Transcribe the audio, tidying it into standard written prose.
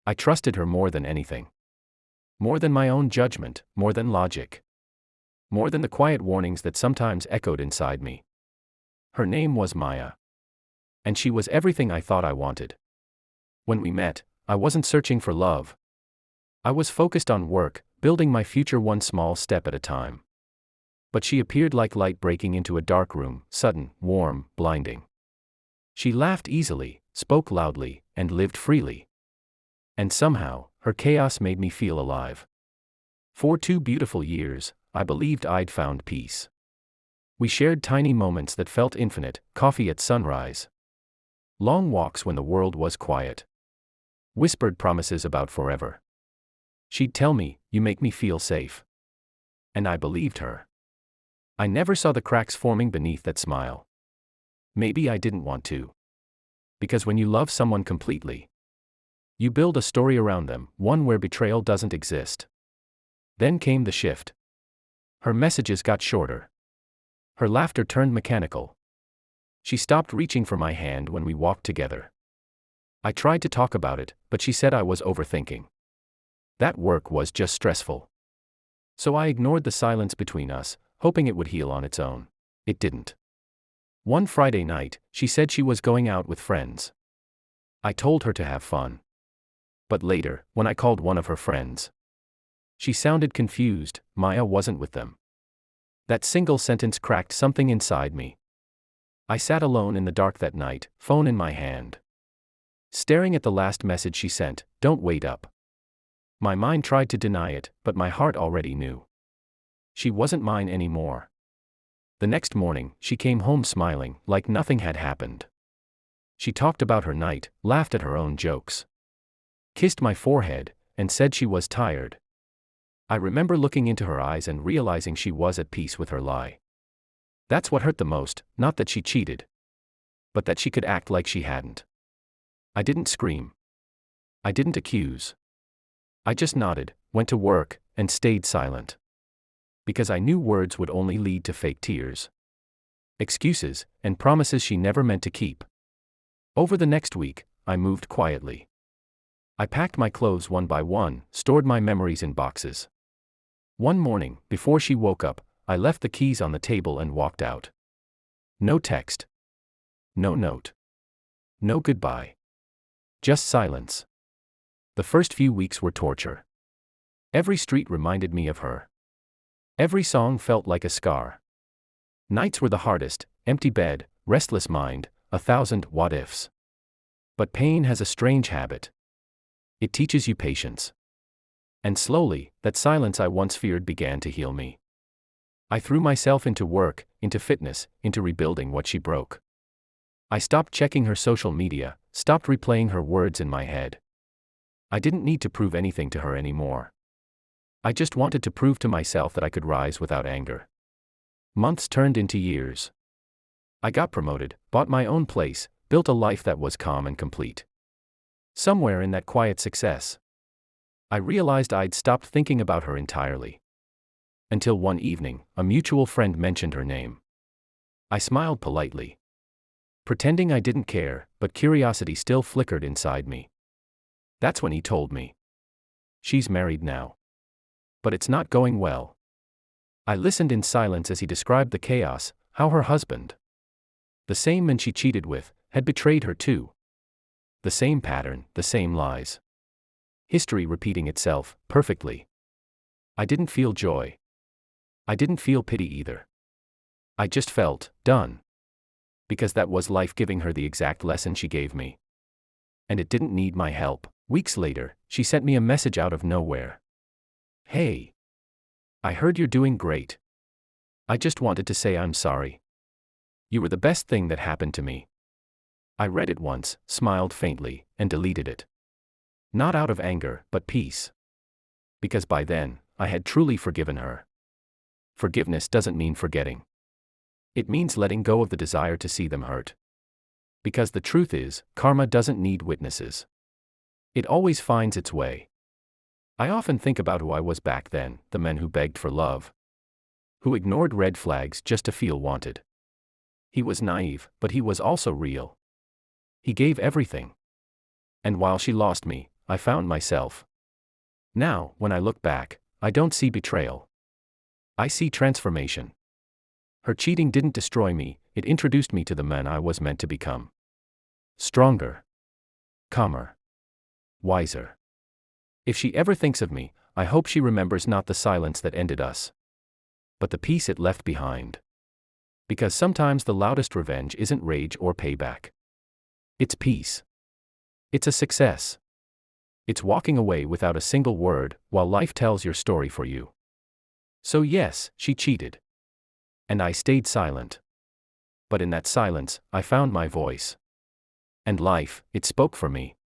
I trusted her more than anything. More than my own judgment, more than logic. More than the quiet warnings that sometimes echoed inside me. Her name was Maya. And she was everything I thought I wanted. When we met, I wasn't searching for love. I was focused on work, building my future one small step at a time. But she appeared like light breaking into a dark room, sudden, warm, blinding. She laughed easily, spoke loudly, and lived freely. And somehow, her chaos made me feel alive. For 2 beautiful years, I believed I'd found peace. We shared tiny moments that felt infinite, coffee at sunrise. Long walks when the world was quiet. Whispered promises about forever. She'd tell me, "You make me feel safe." And I believed her. I never saw the cracks forming beneath that smile. Maybe I didn't want to. Because when you love someone completely, you build a story around them, one where betrayal doesn't exist. Then came the shift. Her messages got shorter. Her laughter turned mechanical. She stopped reaching for my hand when we walked together. I tried to talk about it, but she said I was overthinking. That work was just stressful. So I ignored the silence between us, hoping it would heal on its own. It didn't. One Friday night, she said she was going out with friends. I told her to have fun. But later, when I called one of her friends, she sounded confused. Maya wasn't with them. That single sentence cracked something inside me. I sat alone in the dark that night, phone in my hand, staring at the last message she sent, "Don't wait up." My mind tried to deny it, but my heart already knew. She wasn't mine anymore. The next morning, she came home smiling, like nothing had happened. She talked about her night, laughed at her own jokes, kissed my forehead, and said she was tired. I remember looking into her eyes and realizing she was at peace with her lie. That's what hurt the most, not that she cheated, but that she could act like she hadn't. I didn't scream. I didn't accuse. I just nodded, went to work, and stayed silent. Because I knew words would only lead to fake tears, excuses, and promises she never meant to keep. Over the next week, I moved quietly. I packed my clothes one by one, stored my memories in boxes. One morning, before she woke up, I left the keys on the table and walked out. No text. No note. No goodbye. Just silence. The first few weeks were torture. Every street reminded me of her. Every song felt like a scar. Nights were the hardest, empty bed, restless mind, 1,000 what-ifs. But pain has a strange habit. It teaches you patience. And slowly, that silence I once feared began to heal me. I threw myself into work, into fitness, into rebuilding what she broke. I stopped checking her social media, stopped replaying her words in my head. I didn't need to prove anything to her anymore. I just wanted to prove to myself that I could rise without anger. Months turned into years. I got promoted, bought my own place, built a life that was calm and complete. Somewhere in that quiet success, I realized I'd stopped thinking about her entirely. Until one evening, a mutual friend mentioned her name. I smiled politely, pretending I didn't care, but curiosity still flickered inside me. That's when he told me. She's married now. But it's not going well. I listened in silence as he described the chaos, how her husband, the same man she cheated with, had betrayed her too. The same pattern, the same lies. History repeating itself, perfectly. I didn't feel joy. I didn't feel pity either. I just felt done. Because that was life giving her the exact lesson she gave me. And it didn't need my help. Weeks later, she sent me a message out of nowhere. "Hey. I heard you're doing great. I just wanted to say I'm sorry. You were the best thing that happened to me." I read it once, smiled faintly, and deleted it. Not out of anger, but peace. Because by then, I had truly forgiven her. Forgiveness doesn't mean forgetting. It means letting go of the desire to see them hurt. Because the truth is, karma doesn't need witnesses. It always finds its way. I often think about who I was back then, the man who begged for love, who ignored red flags just to feel wanted. He was naive, but he was also real. He gave everything. And while she lost me, I found myself. Now, when I look back, I don't see betrayal. I see transformation. Her cheating didn't destroy me, it introduced me to the man I was meant to become. Stronger. Calmer. Wiser. If she ever thinks of me, I hope she remembers not the silence that ended us, but the peace it left behind. Because sometimes the loudest revenge isn't rage or payback. It's peace. It's a success. It's walking away without a single word, while life tells your story for you. So yes, she cheated. And I stayed silent. But in that silence, I found my voice. And life, it spoke for me.